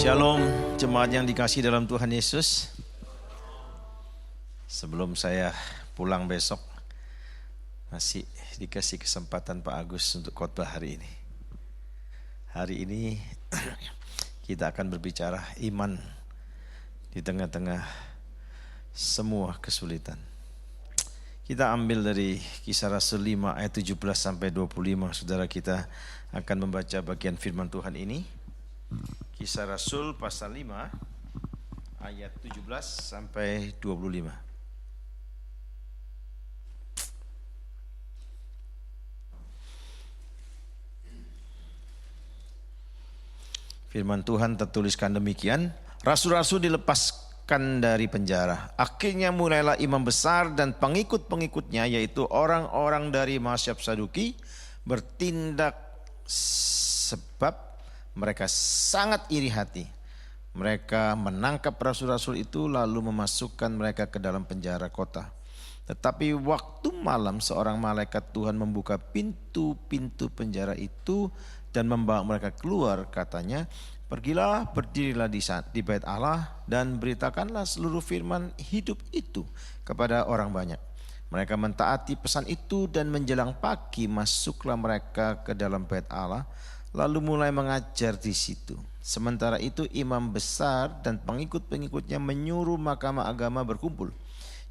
Shalom jemaat yang dikasihi dalam Tuhan Yesus. Sebelum saya pulang besok, masih dikasih kesempatan Pak Agus untuk khotbah hari ini. Hari ini kita akan berbicara iman di tengah-tengah semua kesulitan. Kita ambil dari Kisah Rasul 5 ayat 17 sampai 25. Saudara, kita akan membaca bagian firman Tuhan ini. Kisah Rasul pasal 5 ayat 17 sampai 25. Firman Tuhan tertuliskan demikian, rasul-rasul dilepaskan dari penjara. Akhirnya mulailah imam besar dan pengikut-pengikutnya, yaitu orang-orang dari mazhab Saduki, bertindak sebab mereka sangat iri hati. Mereka menangkap rasul-rasul itu lalu memasukkan mereka ke dalam penjara kota. Tetapi waktu malam seorang malaikat Tuhan membuka pintu-pintu penjara itu dan membawa mereka keluar. Katanya, pergilah, berdirilah di bait Allah dan beritakanlah seluruh firman hidup itu kepada orang banyak. Mereka mentaati pesan itu dan menjelang pagi masuklah mereka ke dalam bait Allah, lalu mulai mengajar di situ. Sementara itu imam besar dan pengikut-pengikutnya menyuruh mahkamah agama berkumpul,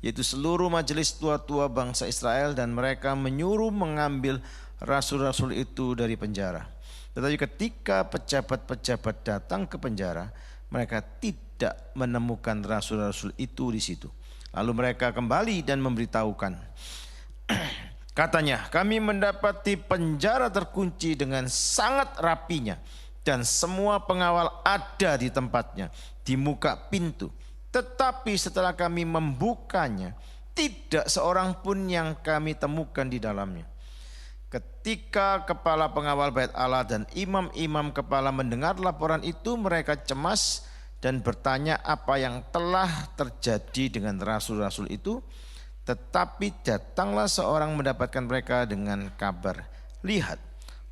yaitu seluruh majelis tua-tua bangsa Israel, dan mereka menyuruh mengambil rasul-rasul itu dari penjara. Tetapi ketika pejabat-pejabat datang ke penjara, mereka tidak menemukan rasul-rasul itu di situ. Lalu mereka kembali dan memberitahukan. Katanya, kami mendapati penjara terkunci dengan sangat rapinya dan semua pengawal ada di tempatnya di muka pintu. Tetapi setelah kami membukanya, tidak seorang pun yang kami temukan di dalamnya. Ketika kepala pengawal bait Allah dan imam-imam kepala mendengar laporan itu, mereka cemas dan bertanya apa yang telah terjadi dengan rasul-rasul itu. Tetapi datanglah seorang mendapatkan mereka dengan kabar, lihat,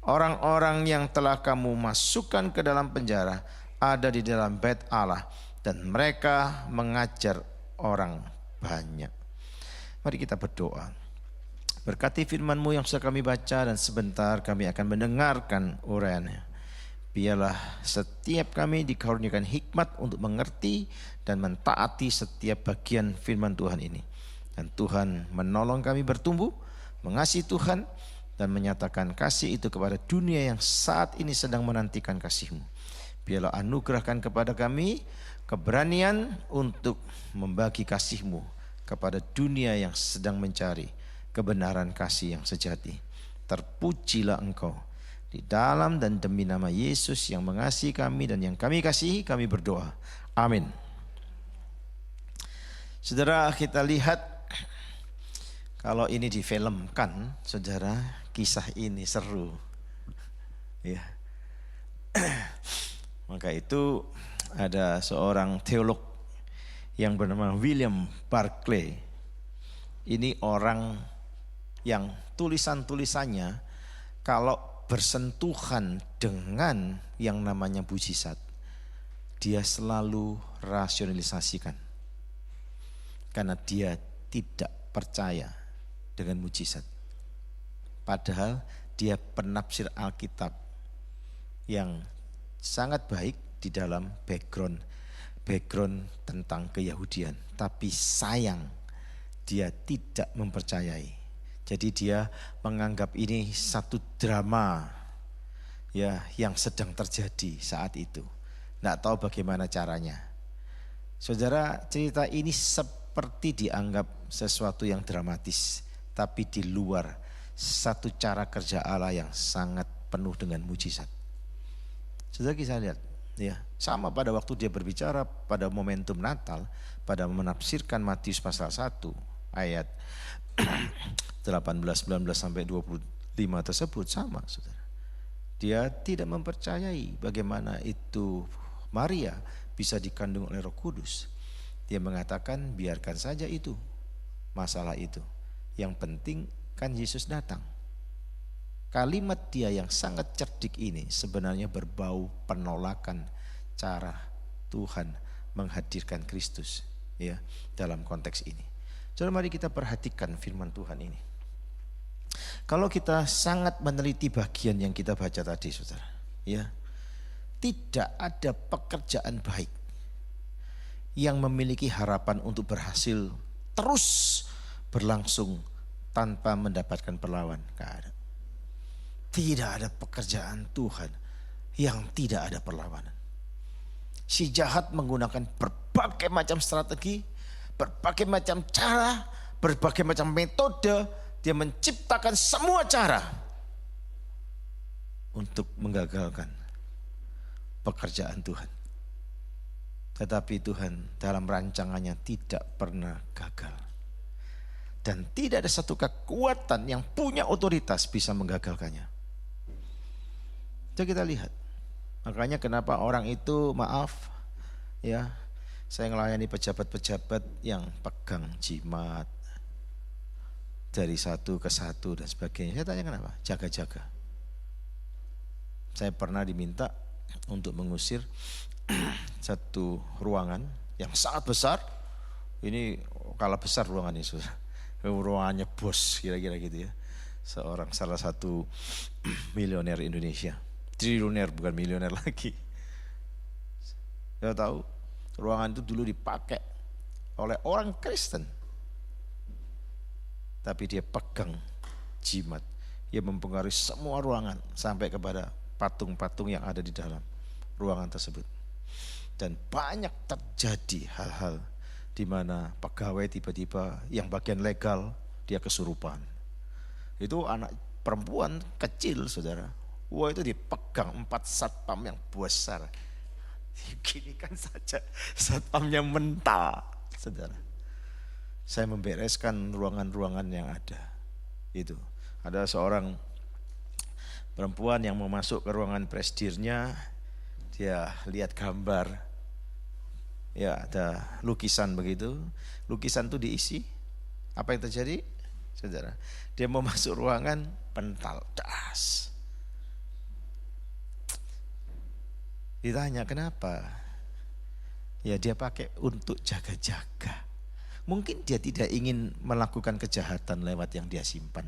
orang-orang yang telah kamu masukkan ke dalam penjara ada di dalam bait Allah dan mereka mengajar orang banyak. Mari kita berdoa. Berkati firman-Mu yang sudah kami baca, dan sebentar kami akan mendengarkan uraiannya. Biarlah setiap kami dikaruniakan hikmat untuk mengerti dan mentaati setiap bagian firman Tuhan ini. Dan Tuhan menolong kami bertumbuh, mengasihi Tuhan, dan menyatakan kasih itu kepada dunia yang saat ini sedang menantikan kasih-Mu. Biarlah anugerahkan kepada kami keberanian untuk membagi kasih-Mu kepada dunia yang sedang mencari kebenaran kasih yang sejati. Terpujilah Engkau. Di dalam dan demi nama Yesus yang mengasihi kami dan yang kami kasihi, kami berdoa. Amin. Saudara, kita lihat kalau ini difilmkan, saudara, kisah ini seru. Ya. Maka itu ada seorang teolog yang bernama William Barclay. Ini orang yang tulisan-tulisannya kalau bersentuhan dengan yang namanya mujizat, dia selalu rasionalisasikan. Karena dia tidak percaya dengan mujizat. Padahal dia penafsir Alkitab yang sangat baik di dalam background tentang keyahudian. Tapi sayang, dia tidak mempercayai. Jadi dia menganggap ini satu drama ya yang sedang terjadi saat itu. Tidak tahu bagaimana caranya. Saudara, cerita ini seperti dianggap sesuatu yang dramatis, tapi di luar satu cara kerja Allah yang sangat penuh dengan mujizat. Saudara, kita lihat ya, sama pada waktu dia berbicara pada momentum Natal, pada menafsirkan Matius pasal 1 ayat 18, 19 sampai 25 tersebut sama, saudara. Dia tidak mempercayai bagaimana itu Maria bisa dikandung oleh Roh Kudus. Dia mengatakan biarkan saja itu masalah itu. Yang penting kan Yesus datang. Kalimat dia yang sangat cerdik ini sebenarnya berbau penolakan cara Tuhan menghadirkan Kristus ya dalam konteks ini. Jadi mari kita perhatikan firman Tuhan ini. Kalau kita sangat meneliti bagian yang kita baca tadi, saudara, ya, tidak ada pekerjaan baik yang memiliki harapan untuk berhasil terus berlangsung tanpa mendapatkan perlawan. Gak ada. Tidak ada pekerjaan Tuhan yang tidak ada perlawanan. Si jahat menggunakan berbagai macam strategi, berbagai macam cara, berbagai macam metode. Dia menciptakan semua cara untuk menggagalkan pekerjaan Tuhan. Tetapi Tuhan dalam rancangannya tidak pernah gagal. Dan tidak ada satu kekuatan yang punya otoritas bisa menggagalkannya. Jadi kita lihat. Makanya kenapa orang itu, maaf ya, saya melayani pejabat-pejabat yang pegang jimat dari satu ke satu dan sebagainya. Saya tanya kenapa? Jaga-jaga. Saya pernah diminta untuk mengusir satu ruangan yang sangat besar. Ini kalah besar ruangannya, saudara. Ruangannya bos kira-kira gitu ya. Salah satu milioner Indonesia. Triliuner, bukan milioner lagi. Saya tahu ruangan itu dulu dipakai oleh orang Kristen. Tapi dia pegang jimat. Dia mempengaruhi semua ruangan sampai kepada patung-patung yang ada di dalam ruangan tersebut. Dan banyak terjadi hal-hal di mana pegawai tiba-tiba yang bagian legal dia kesurupan. Itu anak perempuan kecil, saudara. Wah, itu dipegang 4 satpam yang besar. Gini kan saja satpamnya mental, saudara. Saya membereskan ruangan-ruangan yang ada. Itu ada seorang perempuan yang mau masuk ke ruangan presidirnya. Dia lihat gambar, ya ada lukisan begitu. Lukisan itu diisi. Apa yang terjadi, saudara? Dia mau masuk ruangan, pental, das. Ditanya kenapa? Ya dia pakai untuk jaga-jaga. Mungkin dia tidak ingin melakukan kejahatan lewat yang dia simpan,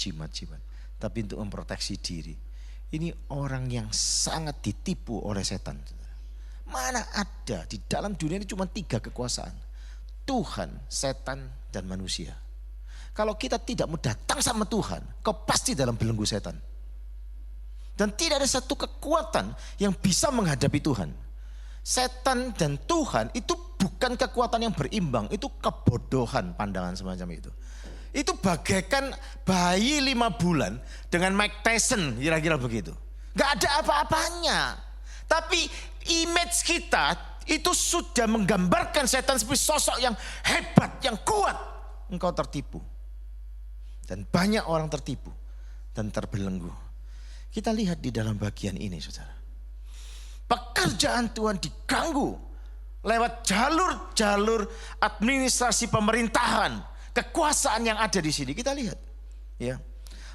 jimat-jimat, tapi untuk memproteksi diri. Ini orang yang sangat ditipu oleh setan. Mana ada di dalam dunia ini cuma 3 kekuasaan. Tuhan, setan, dan manusia. Kalau kita tidak mau datang sama Tuhan, kau pasti dalam belenggu setan. Dan tidak ada satu kekuatan yang bisa menghadapi Tuhan. Setan dan Tuhan itu bukan kekuatan yang berimbang, itu kebodohan pandangan semacam itu. Itu bagaikan bayi 5 bulan dengan Mike Tyson, kira-kira begitu. Gak ada apa-apanya. Tapi image kita itu sudah menggambarkan setan sebagai sosok yang hebat, yang kuat. Engkau tertipu. Dan banyak orang tertipu dan terbelenggu. Kita lihat di dalam bagian ini, saudara. Pekerjaan Tuhan diganggu lewat jalur-jalur administrasi pemerintahan, kekuasaan yang ada di sini. Kita lihat, ya,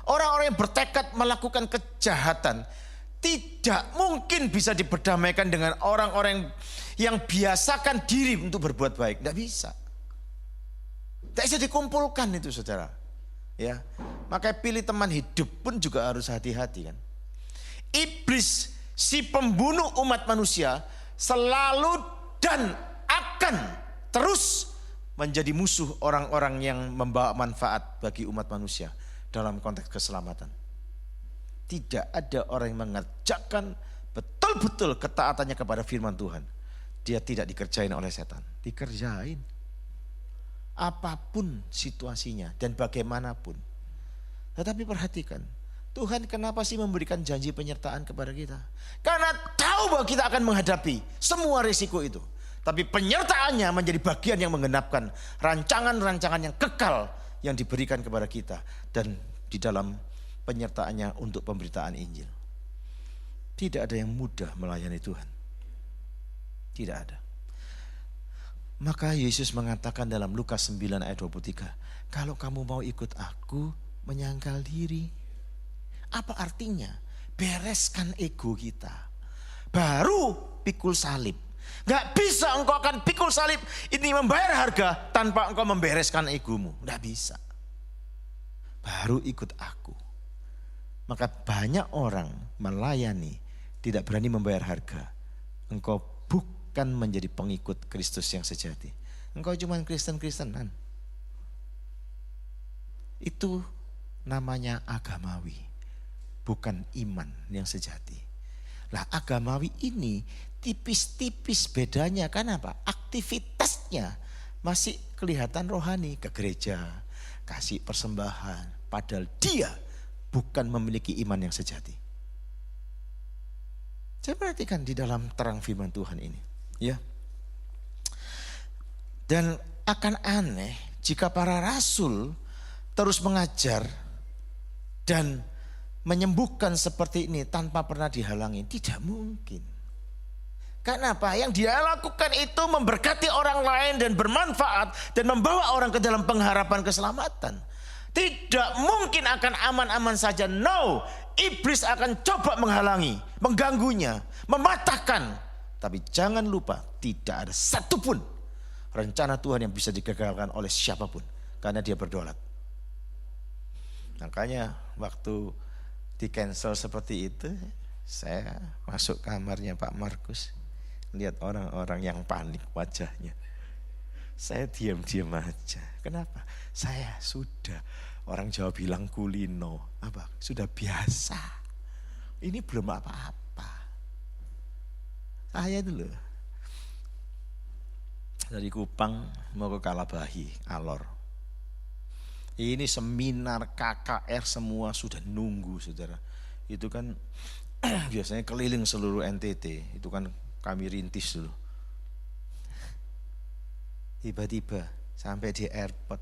orang-orang yang bertekad melakukan kejahatan tidak mungkin bisa diperdamaikan dengan orang-orang yang biasakan diri untuk berbuat baik. Tidak bisa, tidak bisa dikumpulkan itu, saudara. Ya, makanya pilih teman hidup pun juga harus hati-hati kan. Iblis, si pembunuh umat manusia, selalu dan akan terus menjadi musuh orang-orang yang membawa manfaat bagi umat manusia dalam konteks keselamatan. Tidak ada orang yang mengerjakan betul-betul ketaatannya kepada firman Tuhan, dia tidak dikerjain oleh setan. Dikerjain apapun situasinya dan bagaimanapun. Tetapi perhatikan, Tuhan kenapa sih memberikan janji penyertaan kepada kita? Karena tahu bahwa kita akan menghadapi semua risiko itu. Tapi penyertaannya menjadi bagian yang menggenapkan rancangan-rancangan yang kekal yang diberikan kepada kita. Dan di dalam penyertaannya untuk pemberitaan Injil. Tidak ada yang mudah melayani Tuhan. Tidak ada. Maka Yesus mengatakan dalam Lukas 9 ayat 23. Kalau kamu mau ikut aku, menyangkal diri. Apa artinya? Bereskan ego kita. Baru pikul salib. Gak bisa engkau akan pikul salib ini membayar harga tanpa engkau membereskan egomu. Gak bisa. Baru ikut aku. Maka banyak orang melayani tidak berani membayar harga. Engkau bukan menjadi pengikut Kristus yang sejati. Engkau cuma Kristen-Kristenan. Itu namanya agamawi, bukan iman yang sejati. Lah agamawi ini tipis-tipis bedanya kan apa? Aktivitasnya masih kelihatan rohani, ke gereja, kasih persembahan, padahal dia bukan memiliki iman yang sejati. Saya perhatikan di dalam terang firman Tuhan ini, ya. Dan akan aneh jika para rasul terus mengajar dan menyembuhkan seperti ini tanpa pernah dihalangi. Tidak mungkin. Karena apa? Yang dia lakukan itu memberkati orang lain dan bermanfaat dan membawa orang ke dalam pengharapan keselamatan. Tidak mungkin akan aman-aman saja. No, iblis akan coba menghalangi, mengganggunya, mematahkan. Tapi jangan lupa, tidak ada satupun rencana Tuhan yang bisa digagalkan oleh siapapun. Karena dia berdaulat. Makanya waktu di cancel seperti itu, saya masuk kamarnya Pak Markus, lihat orang-orang yang panik wajahnya. Saya diam-diam aja. Kenapa? Saya sudah, orang Jawa bilang kulino, apa? Sudah biasa. Ini belum apa-apa. Saya dulu dari Kupang mau ke Kalabahi, Alor. Ini seminar KKR semua sudah nunggu, saudara. Itu kan biasanya keliling seluruh NTT. Itu kan kami rintis dulu. Tiba-tiba sampai di airport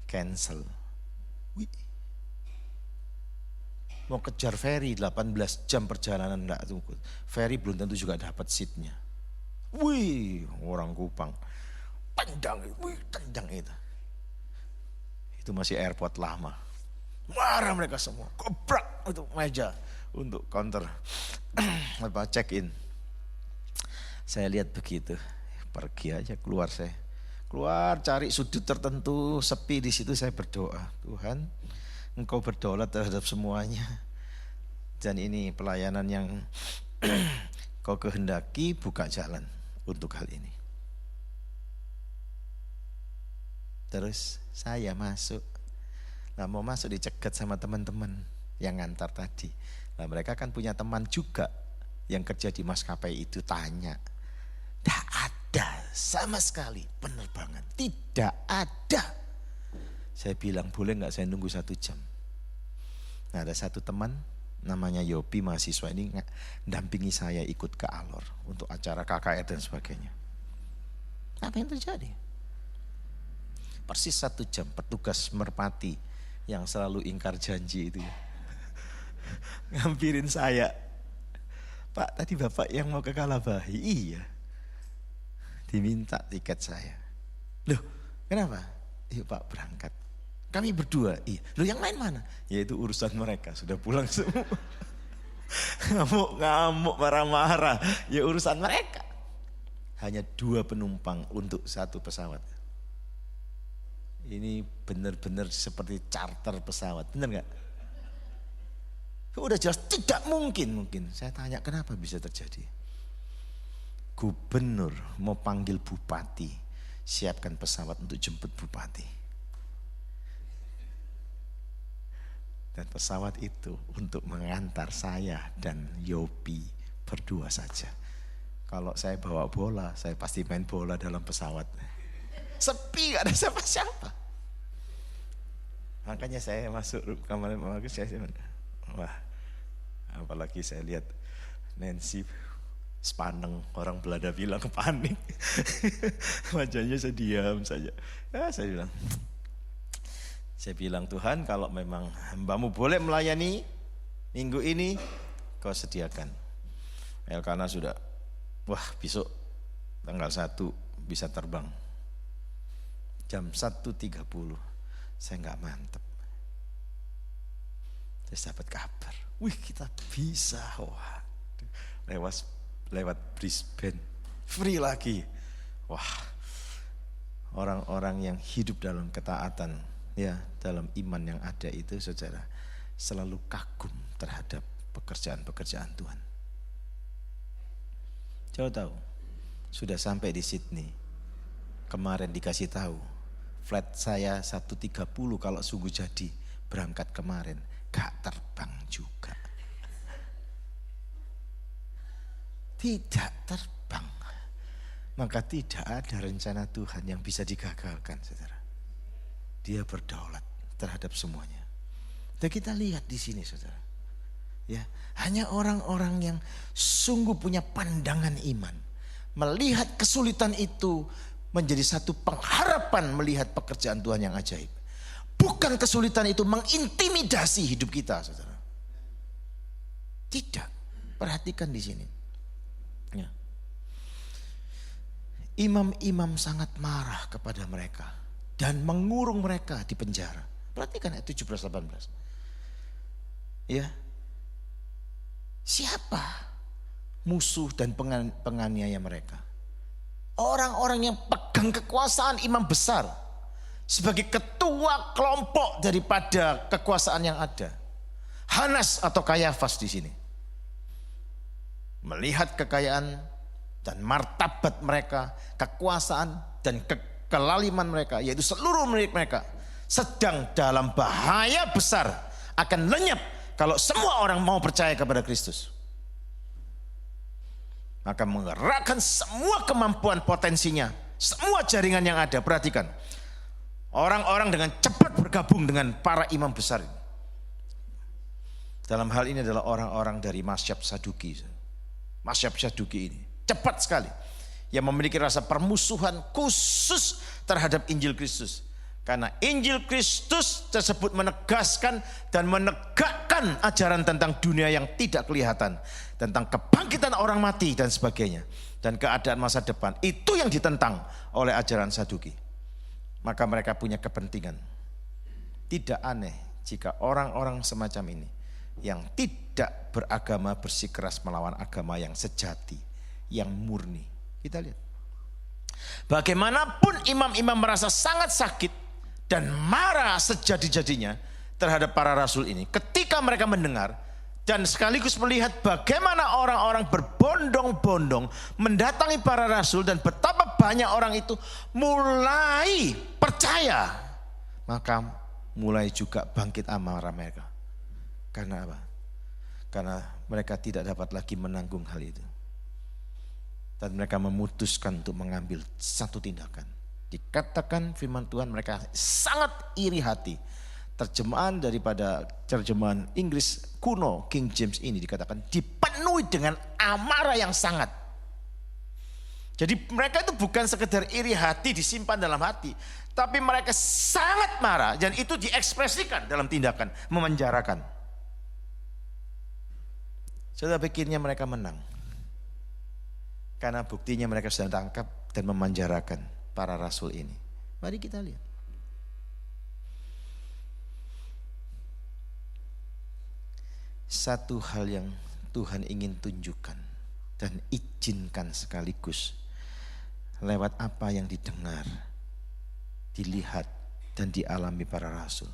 cancel. Wih. Mau kejar ferry 18 jam perjalanan enggak tunggu. Ferry belum tentu juga dapat seatnya. Wih, orang Kupang. Tendang, tendang itu. Itu masih airport lama. Marah mereka semua. Gebrak itu meja untuk counter apa check in. Saya lihat begitu, pergi aja keluar saya. Keluar cari sudut tertentu sepi, di situ saya berdoa. Tuhan, Engkau berdaulat terhadap semuanya. Dan ini pelayanan yang Kau kehendaki, buka jalan untuk hal ini. Terus saya masuk. Nah, mau masuk dicegat sama teman-teman yang ngantar tadi. Nah, mereka kan punya teman juga yang kerja di maskapai itu, tanya. Tidak ada sama sekali penerbangan. Tidak ada. Saya bilang, boleh gak saya nunggu 1 jam? Nah, ada satu teman namanya Yopi, mahasiswa ini dampingi saya ikut ke Alor untuk acara KKR dan sebagainya. Apa yang terjadi? Persis 1 jam petugas merpati yang selalu ingkar janji itu ya. Ngampirin saya. Pak, tadi Bapak yang mau ke Kalabahi? Iya. Diminta tiket saya. Loh, kenapa? Yuk Pak, berangkat. Kami berdua. Iya. Loh, yang lain mana? Ya itu urusan mereka, sudah pulang semua. Ngamuk, marah-marah. Ya urusan mereka. Hanya 2 penumpang untuk 1 pesawat. Ini benar-benar seperti charter pesawat, benar gak? Udah jelas tidak mungkin. Saya tanya kenapa bisa terjadi? Gubernur mau panggil bupati, siapkan pesawat untuk jemput bupati. Dan pesawat itu untuk mengantar saya dan Yopi berdua saja. Kalau saya bawa bola, saya pasti main bola dalam pesawat. Sepi, gak ada siapa-siapa. Makanya saya masuk kamar saya wah, apalagi saya lihat Nancy sepaneng, orang Belanda bilang panik. Wajahnya saya diam saja. Ya, saya bilang Tuhan, kalau memang hambamu boleh melayani minggu ini, kau sediakan. Elkana sudah, wah besok tanggal 1 bisa terbang. Jam 1.30 saya gak mantep. Terus dapat kabar, wih kita bisa. Wah, lewat Brisbane, free lagi. Wah, orang-orang yang hidup dalam ketaatan, ya, dalam iman yang ada itu, saudara, selalu kagum terhadap pekerjaan-pekerjaan Tuhan. Coba tahu, sudah sampai di Sydney. Kemarin dikasih tahu, flight saya 1.30 kalau sungguh jadi berangkat kemarin, gak terbang juga. Tidak terbang. Maka tidak ada rencana Tuhan yang bisa digagalkan, saudara. Dia berdaulat terhadap semuanya. Dan kita lihat di sini, saudara. Ya, hanya orang-orang yang sungguh punya pandangan iman, melihat kesulitan itu menjadi satu pengharapan melihat pekerjaan Tuhan yang ajaib. Bukan kesulitan itu mengintimidasi hidup kita, saudara. Tidak. Perhatikan di sini. Ya. Imam-imam sangat marah kepada mereka dan mengurung mereka di penjara. Perhatikan ayat 17-18. Ya. Siapa musuh dan penganiaya mereka? Orang-orang yang pegang kekuasaan imam besar sebagai ketua kelompok daripada kekuasaan yang ada. Hanas atau Kayafas di sini. Melihat kekayaan dan martabat mereka, kekuasaan dan kelaliman mereka, yaitu seluruh milik mereka, sedang dalam bahaya besar akan lenyap kalau semua orang mau percaya kepada Kristus. Maka menggerakkan semua kemampuan potensinya, semua jaringan yang ada. Perhatikan, orang-orang dengan cepat bergabung dengan para imam besar. Dalam hal ini adalah orang-orang dari Masyab Saduki. Masyab Saduki ini cepat sekali, yang memiliki rasa permusuhan khusus terhadap Injil Kristus. Karena Injil Kristus tersebut menegaskan dan menegakkan ajaran tentang dunia yang tidak kelihatan, tentang kebangkitan orang mati dan sebagainya, dan keadaan masa depan. Itu yang ditentang oleh ajaran Saduki. Maka mereka punya kepentingan. Tidak aneh jika orang-orang semacam ini yang tidak beragama bersikeras melawan agama yang sejati, yang murni. Kita lihat. Bagaimanapun imam-imam merasa sangat sakit dan marah sejadi-jadinya terhadap para rasul ini, ketika mereka mendengar dan sekaligus melihat bagaimana orang-orang berbondong-bondong mendatangi para rasul dan betapa banyak orang itu mulai percaya, maka mulai juga bangkit amarah mereka. Karena apa? Karena mereka tidak dapat lagi menanggung hal itu. Dan mereka memutuskan untuk mengambil satu tindakan. Dikatakan firman Tuhan mereka sangat iri hati. Terjemahan daripada terjemahan Inggris kuno King James ini dikatakan dipenuhi dengan amarah yang sangat. Jadi mereka itu bukan sekedar iri hati disimpan dalam hati, tapi mereka sangat marah dan itu diekspresikan dalam tindakan memenjarakan. Saudara pikirnya mereka menang? Karena buktinya mereka sudah tangkap dan memenjarakan para rasul ini. Mari kita lihat. Satu hal yang Tuhan ingin tunjukkan dan izinkan sekaligus lewat apa yang didengar, dilihat dan dialami para rasul.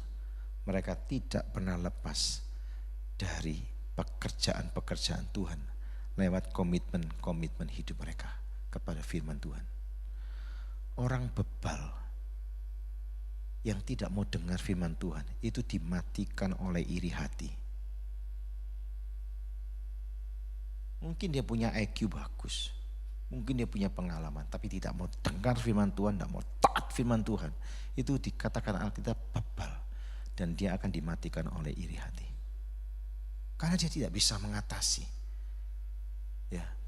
Mereka tidak pernah lepas dari pekerjaan-pekerjaan Tuhan lewat komitmen-komitmen hidup mereka kepada firman Tuhan. Orang bebal yang tidak mau dengar firman Tuhan itu dimatikan oleh iri hati. Mungkin dia punya IQ bagus, mungkin dia punya pengalaman, tapi tidak mau dengar firman Tuhan, tidak mau taat firman Tuhan. Itu dikatakan Alkitab bebal dan dia akan dimatikan oleh iri hati. Karena dia tidak bisa mengatasi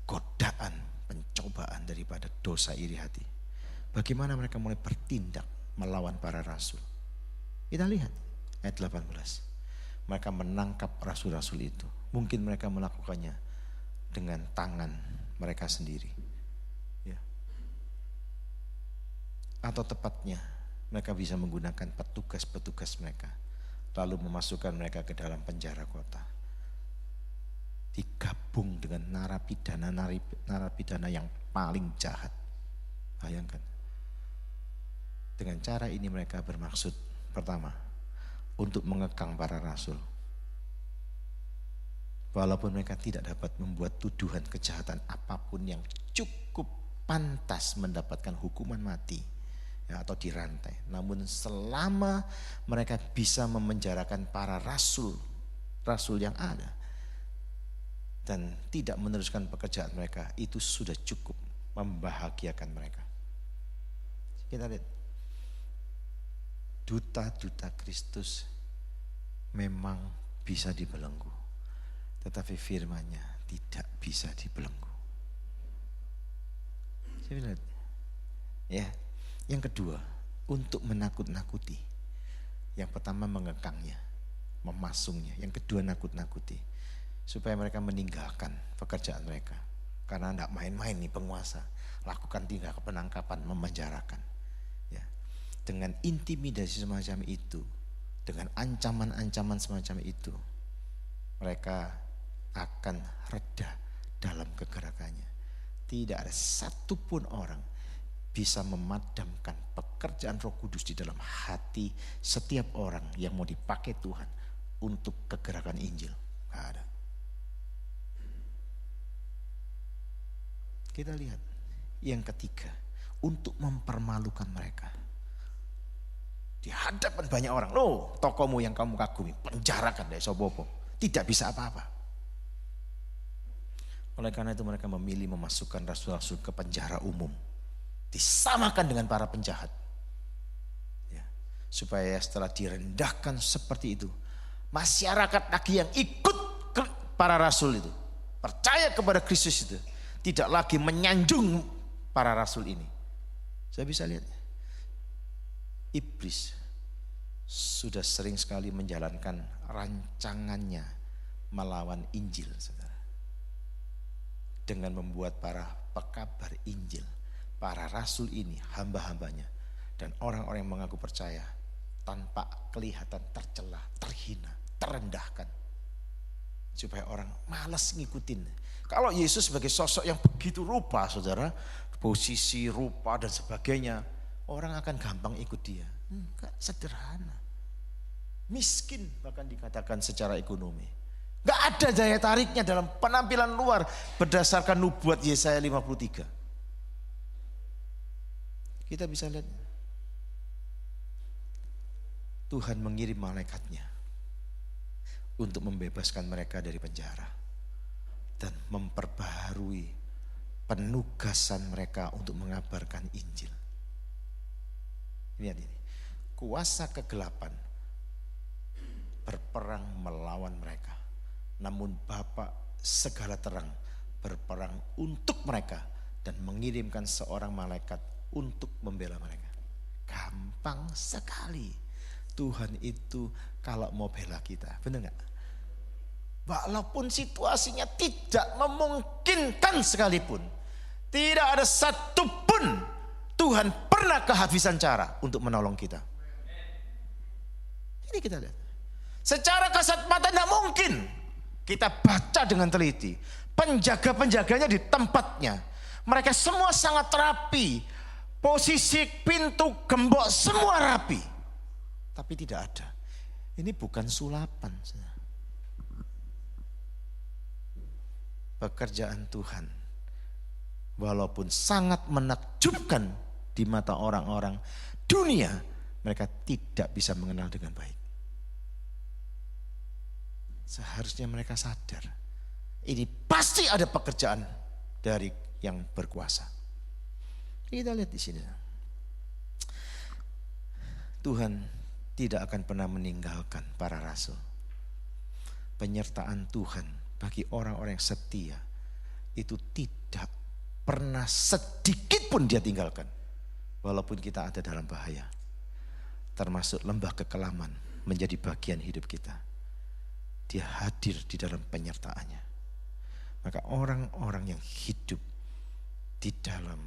godaan, pencobaan daripada dosa iri hati. Bagaimana mereka mulai bertindak melawan para rasul. Kita lihat ayat 18. Mereka menangkap rasul-rasul itu. Mungkin mereka melakukannya dengan tangan mereka sendiri. Ya. Atau tepatnya mereka bisa menggunakan petugas-petugas mereka. Lalu memasukkan mereka ke dalam penjara kota. digabung dengan narapidana yang paling jahat. Bayangkan. Dengan cara ini mereka bermaksud pertama untuk mengekang para rasul. Walaupun mereka tidak dapat membuat tuduhan kejahatan apapun yang cukup pantas mendapatkan hukuman mati ya, atau dirantai. Namun selama mereka bisa memenjarakan para rasul yang ada dan tidak meneruskan pekerjaan mereka, itu sudah cukup membahagiakan mereka. Kita lihat, duta-duta Kristus memang bisa dibelenggu, tetapi firman-Nya tidak bisa dibelenggu. Saya lihat, ya. Yang kedua, untuk menakut-nakuti. Yang pertama mengekangnya, memasungnya. Yang kedua nakut-nakuti, supaya mereka meninggalkan pekerjaan mereka. Karena tidak main-main nih penguasa, lakukan tindakan penangkapan, memenjarakan. Ya. Dengan intimidasi semacam itu, dengan ancaman-ancaman semacam itu, mereka akan reda dalam kegerakannya. Tidak ada satupun orang bisa memadamkan pekerjaan Roh Kudus di dalam hati setiap orang yang mau dipakai Tuhan untuk kegerakan Injil. Gak ada. Kita lihat yang ketiga, untuk mempermalukan mereka di hadapan banyak orang. Loh, tokomu yang kamu kagumi penjarakan deh sobopo, tidak bisa apa-apa. Oleh karena itu mereka memilih memasukkan rasul-rasul ke penjara umum, disamakan dengan para penjahat ya, supaya setelah direndahkan seperti itu, masyarakat lagi yang ikut para rasul itu, percaya kepada Kristus itu, tidak lagi menyanjung para rasul ini. Saya bisa lihat iblis sudah sering sekali menjalankan rancangannya melawan Injil, saudara, dengan membuat para pekabar Injil, para rasul ini, hamba-hambanya dan orang-orang yang mengaku percaya tanpa kelihatan tercela, terhina, terendahkan, supaya orang malas ngikutin. Kalau Yesus sebagai sosok yang begitu rupa, saudara, posisi, rupa dan sebagainya, orang akan gampang ikut dia. Enggak, sederhana, miskin bahkan dikatakan secara ekonomi. Enggak ada daya tariknya dalam penampilan luar berdasarkan nubuat Yesaya 53. Kita bisa lihat Tuhan mengirim malaikatnya untuk membebaskan mereka dari penjara dan memperbaharui penugasan mereka untuk mengabarkan Injil. Lihat ini, kuasa kegelapan berperang melawan mereka, namun Bapa segala terang berperang untuk mereka dan mengirimkan seorang malaikat untuk membela mereka. Gampang sekali Tuhan itu kalau mau bela kita, benar gak? Walaupun situasinya tidak memungkinkan sekalipun, tidak ada satupun Tuhan pernah kehabisan cara untuk menolong kita. Ini kita lihat. Secara kasat mata tidak mungkin. Kita baca dengan teliti. Penjaga-penjaganya di tempatnya. Mereka semua sangat rapi. Posisi pintu gembok semua rapi. Tapi tidak ada. Ini bukan sulapan. Pekerjaan Tuhan, walaupun sangat menakjubkan di mata orang-orang dunia, mereka tidak bisa mengenal dengan baik. Seharusnya mereka sadar, ini pasti ada pekerjaan dari yang berkuasa. Kita lihat di sini, Tuhan tidak akan pernah meninggalkan para rasul. Penyertaan Tuhan bagi orang-orang yang setia itu tidak pernah sedikit pun dia tinggalkan. Walaupun kita ada dalam bahaya, termasuk lembah kekelaman menjadi bagian hidup kita, dia hadir di dalam penyertaannya. Maka orang-orang yang hidup di dalam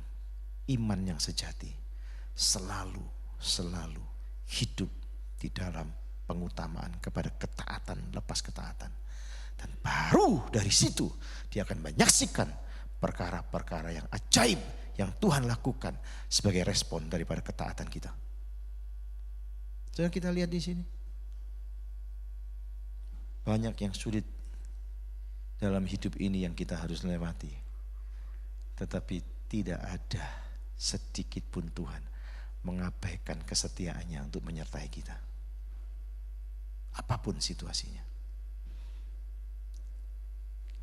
iman yang sejati selalu hidup di dalam pengutamaan kepada ketaatan lepas ketaatan. Dan baru dari situ dia akan menyaksikan perkara-perkara yang ajaib yang Tuhan lakukan sebagai respon daripada ketaatan kita. Jangan kita lihat di sini. Banyak yang sulit dalam hidup ini yang kita harus lewati. Tetapi tidak ada sedikit pun Tuhan mengabaikan kesetiaannya untuk menyertai kita. Apapun situasinya.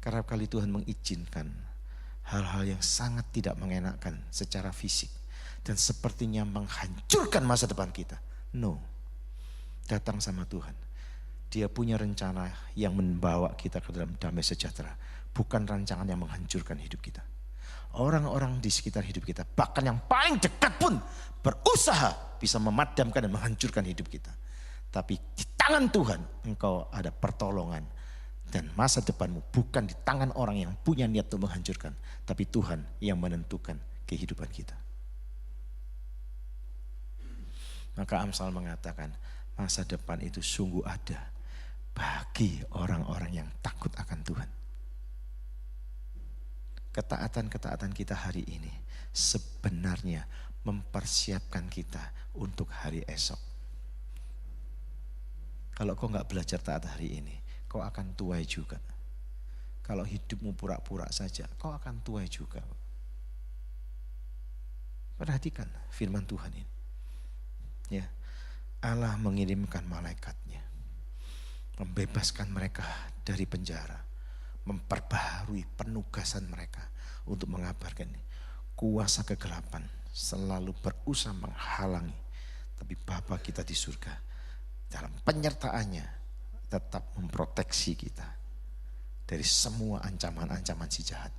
Kerap kali Tuhan mengizinkan hal-hal yang sangat tidak mengenakan secara fisik. Dan sepertinya menghancurkan masa depan kita. No. Datang sama Tuhan. Dia punya rencana yang membawa kita ke dalam damai sejahtera. Bukan rancangan yang menghancurkan hidup kita. Orang-orang di sekitar hidup kita, bahkan yang paling dekat pun berusaha bisa memadamkan dan menghancurkan hidup kita. Tapi di tangan Tuhan engkau ada pertolongan. Dan masa depanmu bukan di tangan orang yang punya niat untuk menghancurkan. Tapi Tuhan yang menentukan kehidupan kita. Maka Amsal mengatakan masa depan itu sungguh ada bagi orang-orang yang takut akan Tuhan. Ketaatan-ketaatan kita hari ini sebenarnya mempersiapkan kita untuk hari esok. Kalau kau gak belajar taat hari ini, kau akan tuai juga. Kalau hidupmu pura-pura saja, kau akan tuai juga. Perhatikan firman Tuhan ini. Ya, Allah mengirimkan malaikatnya, membebaskan mereka dari penjara, memperbaharui penugasan mereka untuk mengabarkan ini. Kuasa kegelapan selalu berusaha menghalangi, tapi Bapa kita di surga dalam penyertaannya tetap memproteksi kita dari semua ancaman-ancaman si jahat.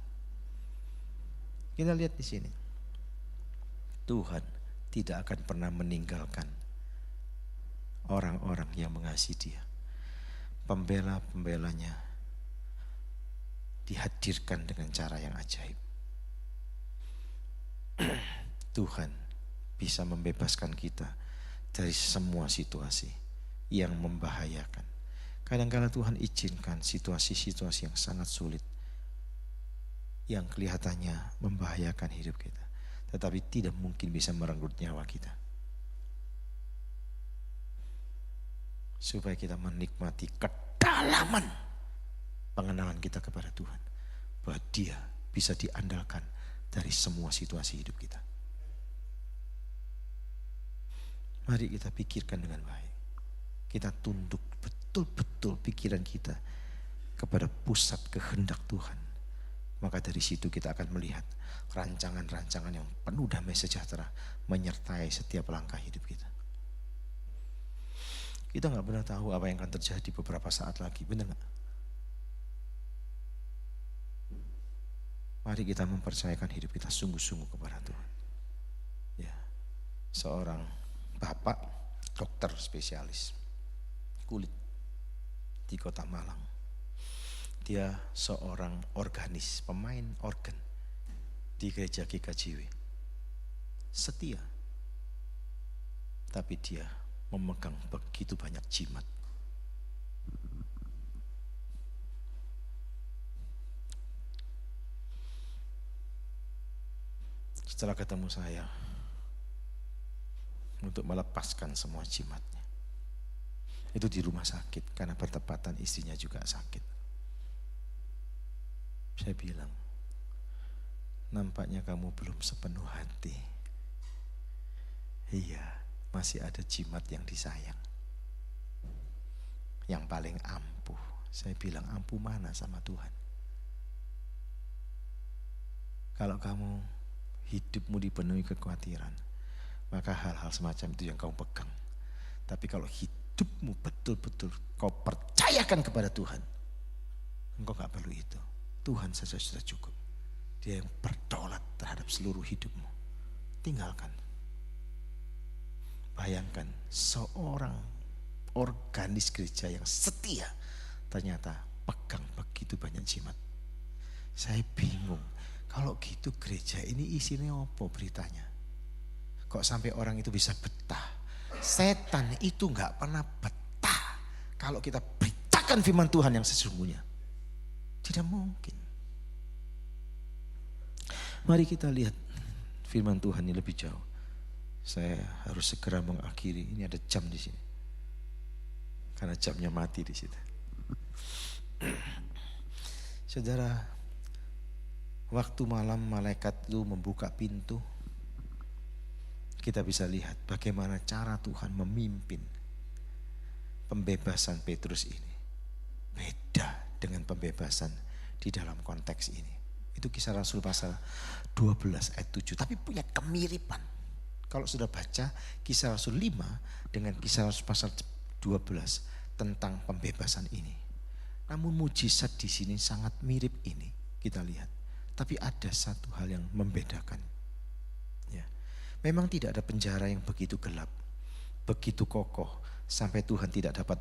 Kita lihat di sini, Tuhan tidak akan pernah meninggalkan orang-orang yang mengasihi Dia. Pembela-pembelanya dihadirkan dengan cara yang ajaib. Tuhan bisa membebaskan kita dari semua situasi yang membahayakan. Kadang-kadang Tuhan izinkan situasi-situasi yang sangat sulit, yang kelihatannya membahayakan hidup kita, tetapi tidak mungkin bisa merenggut nyawa kita. Supaya kita menikmati kedalaman pengenalan kita kepada Tuhan, bahwa Dia bisa diandalkan dari semua situasi hidup kita. Mari kita pikirkan dengan baik. Kita tunduk betul-betul pikiran kita kepada pusat kehendak Tuhan. Maka dari situ kita akan melihat rancangan-rancangan yang penuh damai sejahtera menyertai setiap langkah hidup kita. Kita gak pernah tahu apa yang akan terjadi beberapa saat lagi, benar gak? Mari kita mempercayakan hidup kita sungguh-sungguh kepada Tuhan. Ya, seorang bapak dokter spesialis kulit di kota Malang. Dia seorang organis, pemain organ di gereja GKJW. Setia. Tapi dia memegang begitu banyak jimat. Setelah ketemu saya, untuk melepaskan semua jimatnya, itu di rumah sakit karena bertepatan istrinya juga sakit. Saya bilang, nampaknya kamu belum sepenuh hati. Iya, masih ada jimat yang disayang, yang paling ampuh. Saya bilang, ampuh mana sama Tuhan? Kalau kamu hidupmu dipenuhi kekhawatiran, maka hal-hal semacam itu yang kamu pegang. Tapi kalau hidupmu betul-betul kau percayakan kepada Tuhan, engkau gak perlu itu. Tuhan saja sudah cukup. Dia yang berdaulat terhadap seluruh hidupmu. Tinggalkan. Bayangkan seorang organis gereja yang setia ternyata pegang begitu banyak jimat. Saya bingung, kalau gitu gereja ini isinya apa beritanya? Kok sampai orang itu bisa betah? Setan itu gak pernah betah kalau kita beritakan firman Tuhan yang sesungguhnya. Tidak mungkin. Mari kita lihat firman Tuhan ini lebih jauh. Saya harus segera mengakhiri. Ini ada jam di sini. Karena jamnya mati di situ. Saudara, waktu malam malaikat itu membuka pintu, kita bisa lihat bagaimana cara Tuhan memimpin pembebasan Petrus ini. Beda dengan pembebasan di dalam konteks ini. Itu Kisah Rasul pasal 12 ayat 7. Tapi punya kemiripan. Kalau sudah baca Kisah Rasul 5 dengan Kisah Rasul pasal 12 tentang pembebasan ini. Namun mujizat di sini sangat mirip ini kita lihat. Tapi ada satu hal yang membedakan. Ya. Memang tidak ada penjara yang begitu gelap, begitu kokoh sampai Tuhan tidak dapat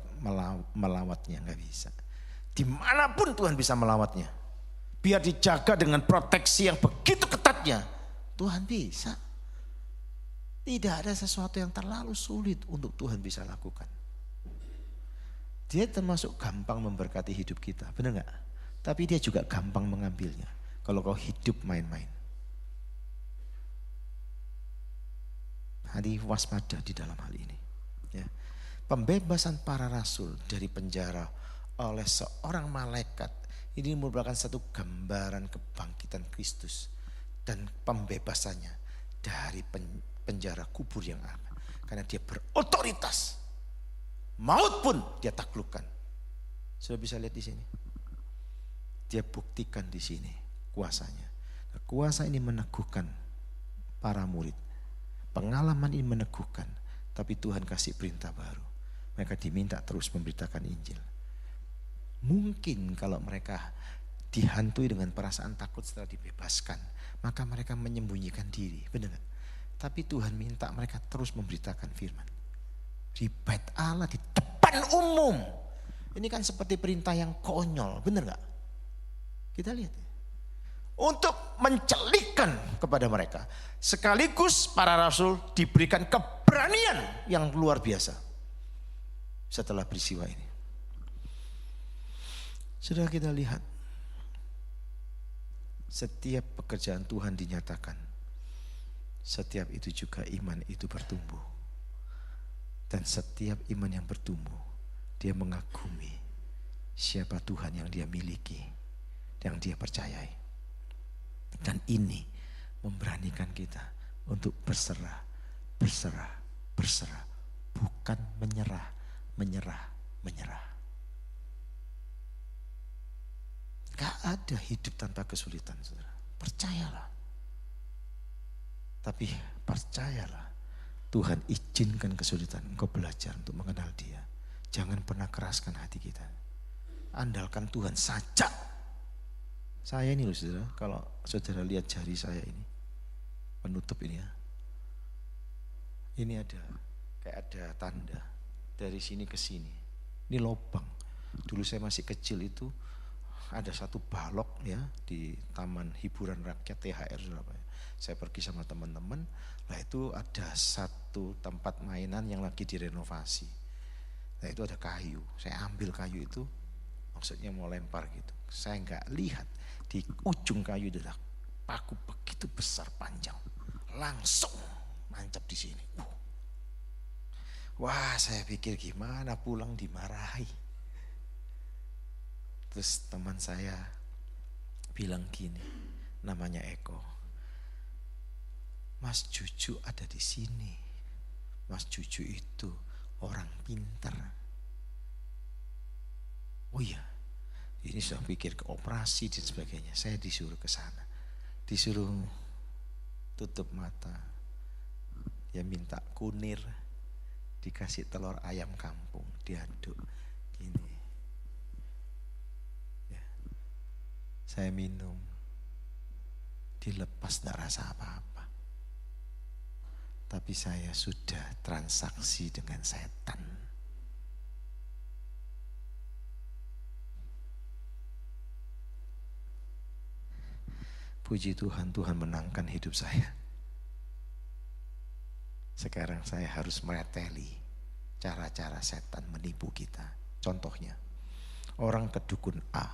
melawatnya, nggak bisa. Dimanapun Tuhan bisa melawatnya. Biar dijaga dengan proteksi yang begitu ketatnya, Tuhan bisa. Tidak ada sesuatu yang terlalu sulit untuk Tuhan bisa lakukan. Dia termasuk gampang memberkati hidup kita, benar gak? Tapi dia juga gampang mengambilnya. Kalau kau hidup main-main. Hati waspada di dalam hal ini. Ya. Pembebasan para rasul dari penjara oleh seorang malaikat. Ini merupakan satu gambaran kebangkitan Kristus. Dan pembebasannya dari penjara kubur yang aman. Karena dia berotoritas. Maut pun dia taklukkan. Sudah bisa lihat di sini. Dia buktikan di sini kuasanya. Nah, kuasa ini meneguhkan para murid. Pengalaman ini meneguhkan. Tapi Tuhan kasih perintah baru. Mereka diminta terus memberitakan Injil. Mungkin kalau mereka dihantui dengan perasaan takut setelah dibebaskan, maka mereka menyembunyikan diri. Benar gak? Tapi Tuhan minta mereka terus memberitakan firman. Di bait Allah, di depan umum. Ini kan seperti perintah yang konyol, benar gak? Kita lihat ya. Untuk mencelikkan kepada mereka. Sekaligus para rasul diberikan keberanian yang luar biasa. Setelah peristiwa ini. Sudah kita lihat. Setiap pekerjaan Tuhan dinyatakan. Setiap itu juga iman itu bertumbuh. Dan setiap iman yang bertumbuh, dia mengagumi siapa Tuhan yang dia miliki, yang dia percayai. Dan ini memberanikan kita untuk berserah, bukan menyerah. Gak ada hidup tanpa kesulitan, saudara. Percayalah. Tapi percayalah. Tuhan izinkan kesulitan, engkau belajar untuk mengenal Dia. Jangan pernah keraskan hati kita. Andalkan Tuhan saja. Saya ini loh saudara, kalau saudara lihat jari saya ini, penutup ini ya. Ini ada, kayak ada tanda dari sini ke sini. Ini lubang. Dulu saya masih kecil itu ada satu balok ya di Taman Hiburan Rakyat THR Surabaya. Saya pergi sama teman-teman, lah itu ada satu tempat mainan yang lagi direnovasi. Nah itu ada kayu, saya ambil kayu itu, maksudnya mau lempar gitu. Saya nggak lihat di ujung kayu itu ada paku begitu besar panjang, langsung nancap di sini. Wah saya pikir gimana pulang dimarahi. Terus teman saya bilang gini, namanya Eko. Mas Juju ada di sini. Mas Juju itu orang pintar. Oh iya, ini sudah pikir ke operasi dan sebagainya. Saya disuruh ke sana, disuruh tutup mata. Dia minta kunir, dikasih telur ayam kampung, diaduk gini. Ya. Saya minum, dilepas tidak rasa apa-apa. Tapi saya sudah transaksi dengan setan. Puji Tuhan, Tuhan menangkan hidup saya. Sekarang saya harus mereteli cara-cara setan menipu kita. Contohnya, orang ke dukun A,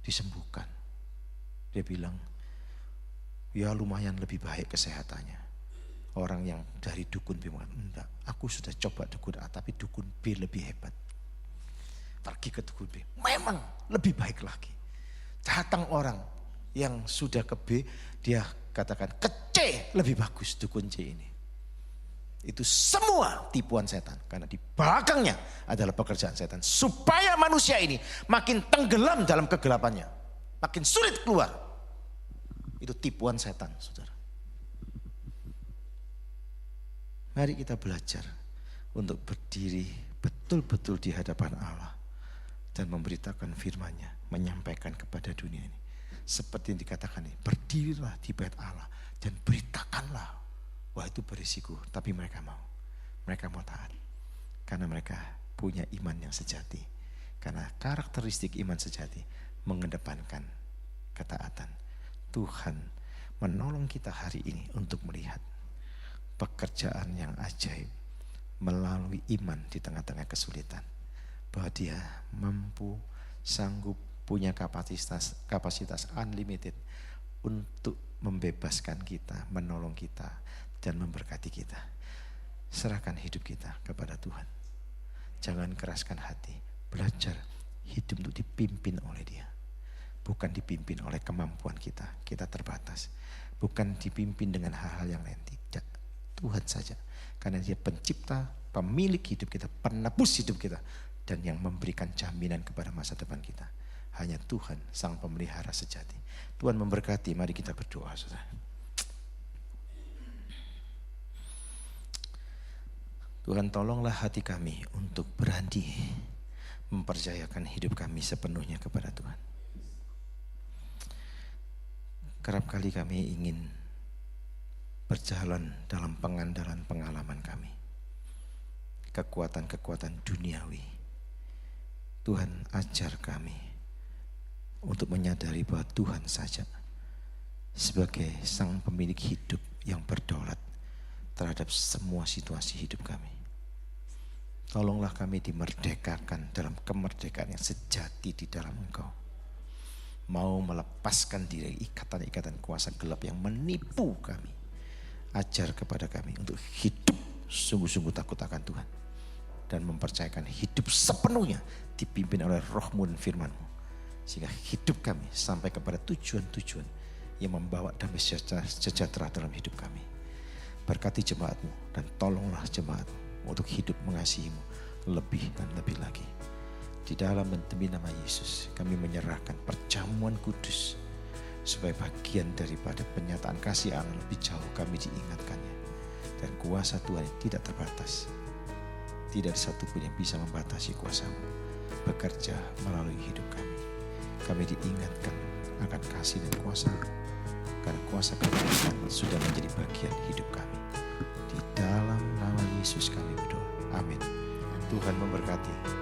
disembuhkan. Dia bilang, ya lumayan lebih baik kesehatannya. Orang yang dari dukun B mengatakan, enggak, aku sudah coba dukun A, tapi dukun B lebih hebat. Pergi ke dukun B, memang lebih baik lagi. Datang orang yang sudah ke B, dia katakan ke C lebih bagus dukun C ini. Itu semua tipuan setan, karena di belakangnya adalah pekerjaan setan. Supaya manusia ini makin tenggelam dalam kegelapannya, makin sulit keluar. Itu tipuan setan, saudara. Mari kita belajar untuk berdiri betul-betul di hadapan Allah dan memberitakan firman-Nya, menyampaikan kepada dunia ini. Seperti yang dikatakan ini, berdirilah di bait Allah dan beritakanlah. Wah, itu berisiko, tapi mereka mau. Mereka mau taat. Karena mereka punya iman yang sejati. Karena karakteristik iman sejati mengedepankan ketaatan. Tuhan menolong kita hari ini untuk melihat pekerjaan yang ajaib melalui iman di tengah-tengah kesulitan. Bahwa dia mampu, sanggup, punya kapasitas unlimited untuk membebaskan kita, menolong kita, dan memberkati kita. Serahkan hidup kita kepada Tuhan. Jangan keraskan hati. Belajar hidup untuk dipimpin oleh Dia. Bukan dipimpin oleh kemampuan kita. Kita terbatas. Bukan dipimpin dengan hal-hal yang lain. Tidak. Tuhan saja. Karena Dia pencipta, pemilik hidup kita, penebus hidup kita. Dan yang memberikan jaminan kepada masa depan kita. Hanya Tuhan, Sang Pemelihara sejati. Tuhan memberkati. Mari kita berdoa, saudara. Tuhan, tolonglah hati kami untuk berani mempercayakan hidup kami sepenuhnya kepada Tuhan. Kerap kali kami ingin berjalan dalam pengandalan pengalaman kami, kekuatan-kekuatan duniawi. Tuhan, ajar kami untuk menyadari bahwa Tuhan saja sebagai Sang Pemilik hidup yang berdaulat terhadap semua situasi hidup kami. Tolonglah kami dimerdekakan dalam kemerdekaan yang sejati di dalam Engkau. Mau melepaskan diri ikatan-ikatan kuasa gelap yang menipu kami. Ajar kepada kami untuk hidup sungguh-sungguh takut akan Tuhan. Dan mempercayakan hidup sepenuhnya dipimpin oleh Roh-Mu dan Firman-Mu. Sehingga hidup kami sampai kepada tujuan-tujuan yang membawa damai sejahtera dalam hidup kami. Berkati jemaat-Mu dan tolonglah jemaat-Mu untuk hidup mengasihi-Mu lebih dan lebih lagi. Di dalam dan demi nama Yesus kami menyerahkan perjamuan kudus supaya bagian daripada penyataan kasih Allah lebih jauh kami diingatkannya. Dan kuasa Tuhan tidak terbatas. Tidak ada satupun yang bisa membatasi kuasa-Mu bekerja melalui hidup kami. Kami diingatkan akan kasih dan kuasa-Mu, karena kuasa kebenaran sudah menjadi bagian hidup kami. Di dalam nama Yesus kami berdoa. Amin. Tuhan memberkati.